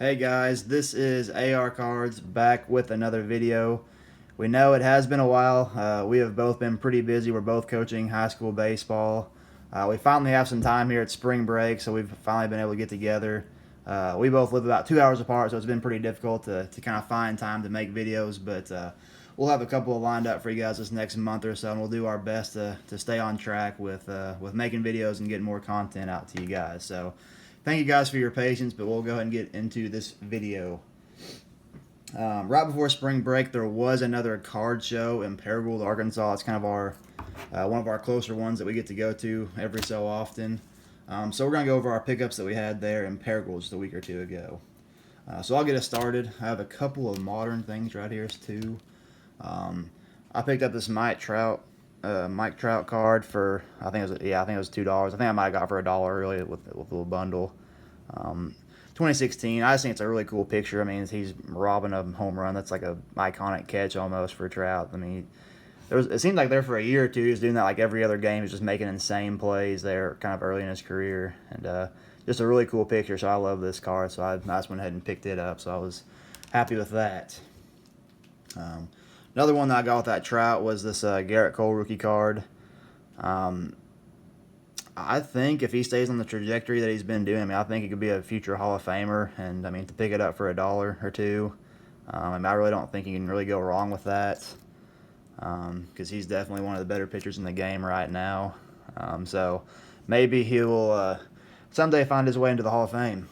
Hey guys, this is AR Cards back with another video. We know it has been a while. We have both been pretty busy. We're both coaching high school baseball. We finally have some time here at spring break, so we've finally been able to get together. We both live about 2 hours apart, so it's been pretty difficult to kind of find time to make videos, but we'll have a couple of lined up for you guys this next month or so, and we'll do our best to stay on track with making videos and getting more content out to you guys. So thank you guys for your patience, but we'll go ahead and get into this video. Right before spring break, there was another card show in Paragould, Arkansas. It's kind of our one of our closer ones that we get to go to every so often. So we're going to go over our pickups that we had there in Paragould just a week or two ago. So I'll get us started. I have a couple of modern things right here too. I picked up this Mike Trout card for I think it was $2. I think I might have got it for $1 earlier with a little bundle. 2016. I just think it's a really cool picture. I mean, he's robbing a home run. That's like a iconic catch almost for Trout. I mean, it seemed like there for a year or two he was doing that like every other game. He was just making insane plays there, kind of early in his career, and just a really cool picture. So I love this card. So I just went ahead and picked it up. So I was happy with that. Another one that I got with that Trout was this Garrett Cole rookie card. I think if he stays on the trajectory that he's been doing, I mean, I think he could be a future Hall of Famer. And I mean, to pick it up for $1 or $2, I mean, I really don't think you can really go wrong with that, because he's definitely one of the better pitchers in the game right now. So maybe he will someday find his way into the Hall of Fame.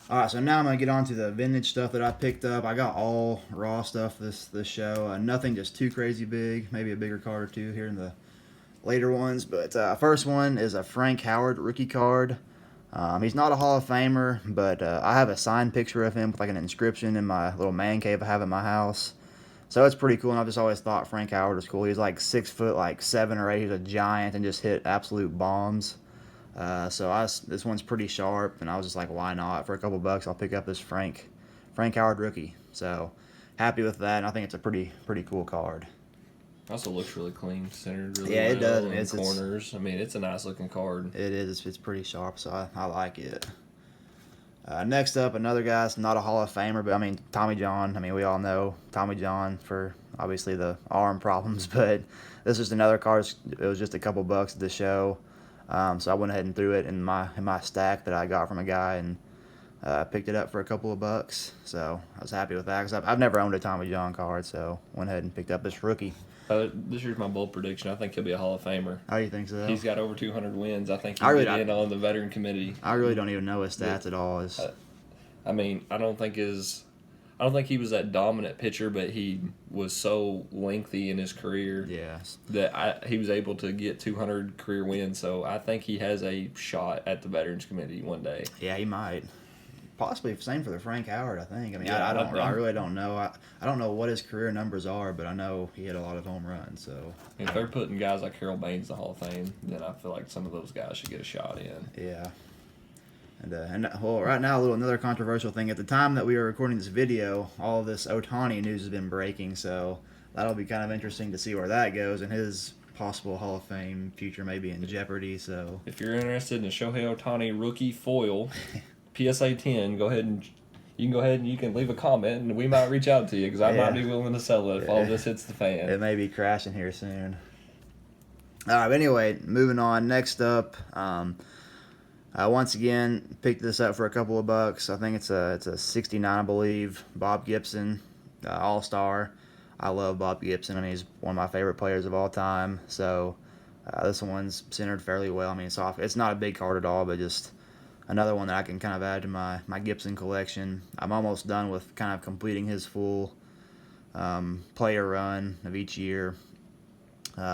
All right, so now I'm going to get on to the vintage stuff that I picked up. I got all raw stuff this show. Nothing just too crazy big. Maybe a bigger card or two here in the later ones. But first one is a Frank Howard rookie card. He's not a Hall of Famer, but I have a signed picture of him with like an inscription in my little man cave I have at my house. So it's pretty cool, and I've just always thought Frank Howard was cool. He's like 6 foot, like 7 or 8. He's a giant and just hit absolute bombs. This one's pretty sharp, and I was just like, why not? For a couple bucks, I'll pick up this Frank Howard rookie. So happy with that, and I think it's a pretty cool card. Also looks really clean, centered really well. Yeah, it does. It's corners. I mean, it's a nice looking card. It is. It's pretty sharp, so I like it. Next up, another guy's not a Hall of Famer, but I mean, Tommy John. I mean, we all know Tommy John for obviously the arm problems, but this is another card. It was just a couple bucks at the show. So I went ahead and threw it in my stack that I got from a guy, and picked it up for a couple of bucks. So I was happy with that, because I've never owned a Tommy John card, so went ahead and picked up this rookie. This year's my bold prediction. I think he'll be a Hall of Famer. How do you think so? He's got over 200 wins. I think he'll get in on the veteran committee. I really don't even know his stats at all. I mean, I don't think he was that dominant pitcher, but he was so lengthy in his career that he was able to get 200 career wins. So I think he has a shot at the Veterans Committee one day. Yeah, he might. Possibly same for the Frank Howard, I think. I mean, yeah, I really don't know. I don't know what his career numbers are, but I know he had a lot of home runs. So if they're putting guys like Harold Baines in the Hall of Fame, then I feel like some of those guys should get a shot in. Yeah. And well, right now, another controversial thing. At the time that we were recording this video, all of this Ohtani news has been breaking, so that'll be kind of interesting to see where that goes, and his possible Hall of Fame future may be in jeopardy. So if you're interested in a Shohei Ohtani rookie foil, PSA 10, you can leave a comment, and we might reach out to you, because I might be willing to sell it if all this hits the fan. It may be crashing here soon. All right, but anyway, moving on. Next up, once again, picked this up for a couple of bucks. I think it's a 69, I believe. Bob Gibson, All-Star. I love Bob Gibson. I mean, he's one of my favorite players of all time. So this one's centered fairly well. I mean, it's not a big card at all, but just another one that I can kind of add to my Gibson collection. I'm almost done with kind of completing his full player run of each year.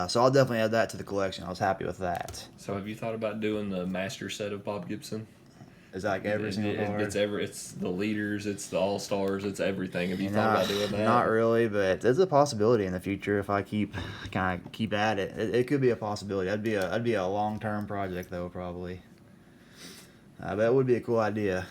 So I'll definitely add that to the collection. I was happy with that. So have you thought about doing the master set of Bob Gibson? Is that like every single card? It's the leaders, it's the all-stars, it's everything. Have you thought about doing that? Not really, but there's a possibility in the future if I keep at it. It could be a possibility. That'd be a long-term project though, probably. But it would be a cool idea.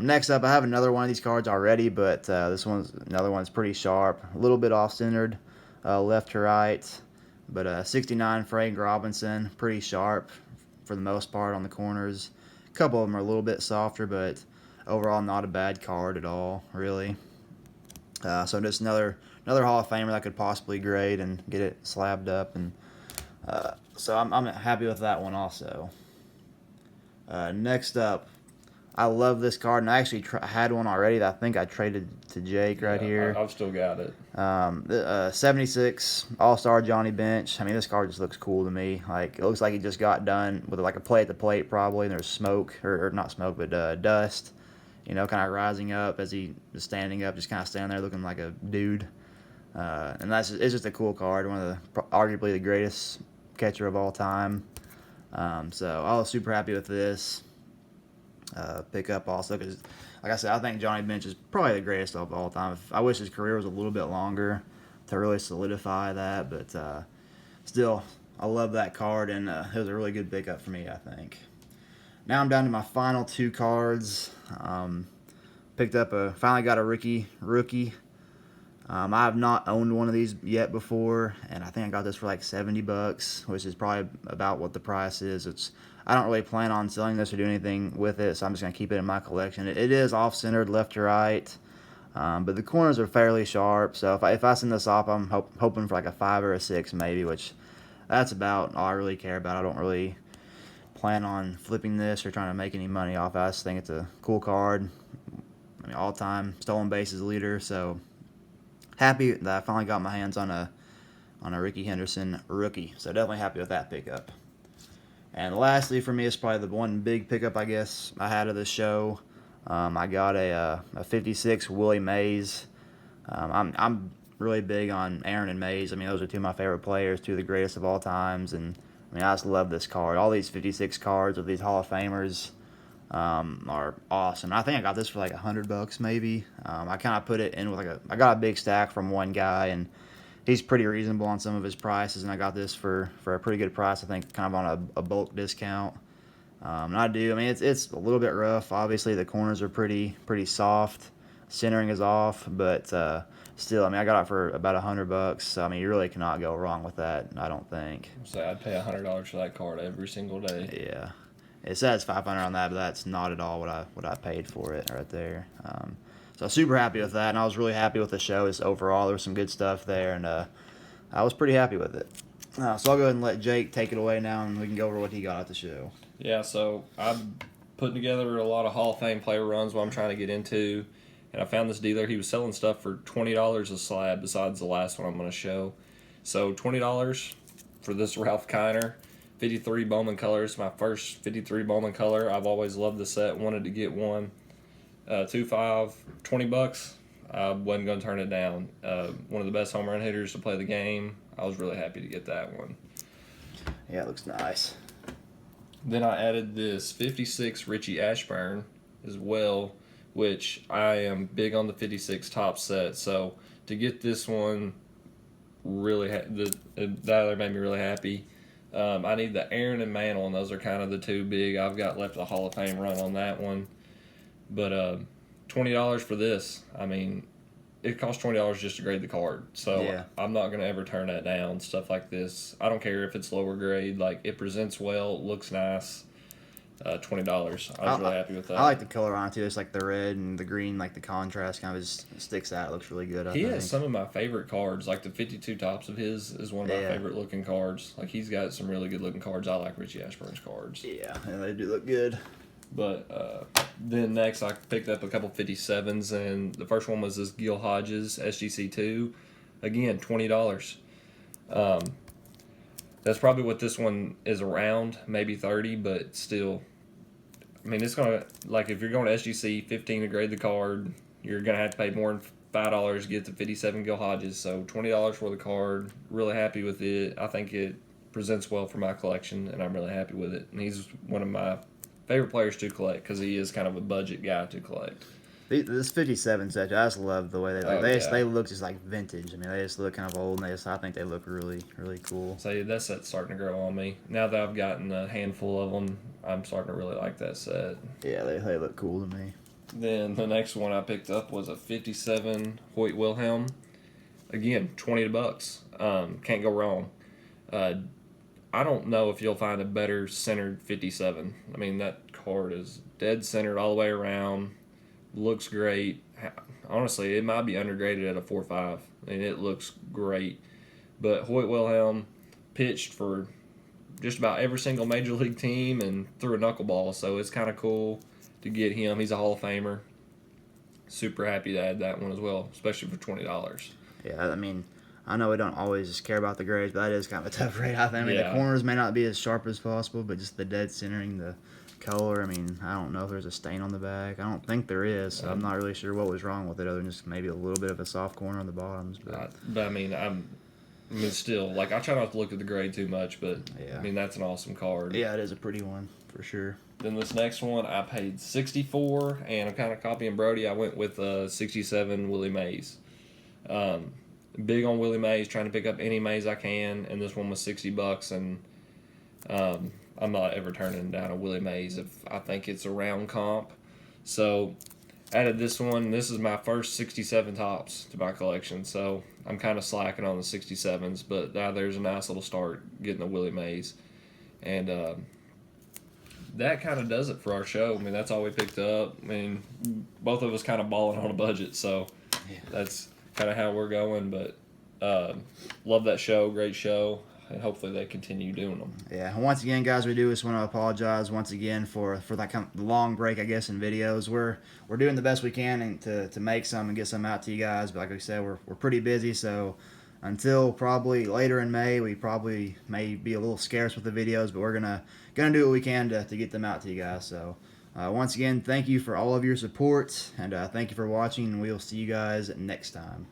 Next up, I have another one of these cards already, but this one's another one's pretty sharp, a little bit off-centered, left to right, but 69 Frank Robinson, pretty sharp for the most part on the corners. A couple of them are a little bit softer, but overall, not a bad card at all, really. So just another Hall of Famer that could possibly grade and get it slabbed up, and so I'm happy with that one also. Next up, I love this card, and I actually had one already that I think I traded to Jake right here. I've still got it. 76 All-Star Johnny Bench. I mean, this card just looks cool to me. Like, it looks like he just got done with like a play at the plate probably, and there's smoke, or not smoke, but dust, kind of rising up as he is standing up, just kind of standing there looking like a dude. And it's just a cool card, one of the arguably the greatest catcher of all time. So I was super happy with this pickup also, because like I said, I think Johnny Bench is probably the greatest of all time. I wish his career was a little bit longer to really solidify that, but still, I love that card, and it was a really good pickup for me, I think. Now I'm down to my final two cards. Finally got a rookie. I have not owned one of these yet before, and I think I got this for like $70, which is probably about what the price is. I don't really plan on selling this or do anything with it, so I'm just going to keep it in my collection. It is off-centered left to right, but the corners are fairly sharp, so if I send this off, I'm hoping for like a 5 or a 6 maybe, which that's about all I really care about. I don't really plan on flipping this or trying to make any money off it. I just think it's a cool card. I mean, all-time stolen bases leader, so happy that I finally got my hands on a Rickey Henderson rookie. So definitely happy with that pickup. And lastly for me is probably the one big pickup I guess I had of the show. I got a 56 Willie Mays. I'm really big on Aaron and Mays. I mean, those are two of my favorite players, two of the greatest of all times, and I mean, I just love this card. All these 56 cards of these Hall of Famers are awesome. I think I got this for like $100 maybe. I kind of put it in with I got a big stack from one guy, and he's pretty reasonable on some of his prices, and I got this for a pretty good price, I think, kind of on a bulk discount. And I mean, it's a little bit rough. Obviously, the corners are pretty soft. Centering is off, but still, I mean, I got it for about $100. So I mean, you really cannot go wrong with that, I don't think. So I'd pay $100 for that card every single day. Yeah, it says $500 on that, but that's not at all what I paid for it right there. So I was super happy with that, and I was really happy with the show just overall. There was some good stuff there, and I was pretty happy with it. So I'll go ahead and let Jake take it away now, and we can go over what he got at the show. Yeah, so I'm putting together a lot of Hall of Fame player runs, what I'm trying to get into. And I found this dealer. He was selling stuff for $20 a slab besides the last one I'm going to show. So $20 for this Ralph Kiner 53 Bowman colors. My first 53 Bowman color. I've always loved the set. Wanted to get one. 2.5, $20. I wasn't going to turn it down. One of the best home run hitters to play the game. I was really happy to get that one. Yeah, it looks nice. Then I added this 56 Richie Ashburn as well, which I am big on the 56 top set. So to get this one, that made me really happy. I need the Aaron and Mantle, and those are kind of the two big. I've got left a Hall of Fame run on that one. But $20 for this, I mean, it costs $20 just to grade the card. So yeah. I'm not going to ever turn that down, stuff like this. I don't care if it's lower grade. Like, it presents well, it looks nice. $20. I was really happy with that. I like the color on it too. It's like the red and the green, like the contrast kind of just sticks out. It looks really good. He has some of my favorite cards. Like the 52 tops of his is one of my favorite looking cards. Like, he's got some really good looking cards. I like Richie Ashburn's cards. Yeah, they do look good. But then next I picked up a couple 57s, and the first one was this Gil Hodges SGC2. Again, $20. That's probably what this one is around, maybe 30, but still. I mean, it's going to, like, if you're going to SGC, 15 to grade the card, you're going to have to pay more than $5 to get the 57 Gil Hodges. So $20 for the card. Really happy with it. I think it presents well for my collection, and I'm really happy with it. And he's one of my favorite players to collect because he is kind of a budget guy to collect. This 57 section, I just love the way they look. They look just like vintage. I mean, they just look kind of old, and I think they look really, really cool. So yeah, that set's starting to grow on me. Now that I've gotten a handful of them, I'm starting to really like that set. Yeah, they look cool to me. Then the next one I picked up was a 57 Hoyt Wilhelm. Again, $20. Can't go wrong. I don't know if you'll find a better centered 57. I mean, that card is dead centered all the way around. looks great. Honestly, it might be undergraded at a 4.5, and it looks great. But Hoyt Wilhelm pitched for just about every single major league team and threw a knuckleball, so it's kind of cool to get him. He's a Hall of Famer. Super happy to add that one as well, especially for $20. Yeah, I mean, I know we don't always just care about the grades, but that is kind of a tough grade. I think. I mean, Yeah. the corners may not be as sharp as possible, but just the dead centering, the color. I mean, I don't know if there's a stain on the back. I don't think there is. So I'm not really sure what was wrong with it, other than just maybe a little bit of a soft corner on the bottoms. But I mean, still, like, I try not to look at the grade too much, but Yeah. I mean, that's an awesome card. Yeah, it is a pretty one for sure. Then this next one, I paid 64, and I'm kind of copying Brody. I went with 67 Willie Mays. Big on Willie Mays, trying to pick up any Mays I can, and this one was $60, and I'm not ever turning down a Willie Mays if I think it's a round comp. So added this one. This is my first 67 tops to my collection, so I'm kind of slacking on the 67s, but now there's a nice little start getting the Willie Mays. And that kind of does it for our show. I mean, that's all we picked up. I mean, both of us kind of balling on a budget, so that's kind of how we're going. But love that show, great show, and hopefully they continue doing them. Yeah, and once again, guys, we do just want to apologize once again for that kind of long break, I guess, in videos. We're doing the best we can and to make some and get some out to you guys. But like we said, we're pretty busy, so until probably later in May, we probably may be a little scarce with the videos, but we're gonna do what we can to get them out to you guys. So once again, thank you for all of your support, and thank you for watching, and we'll see you guys next time.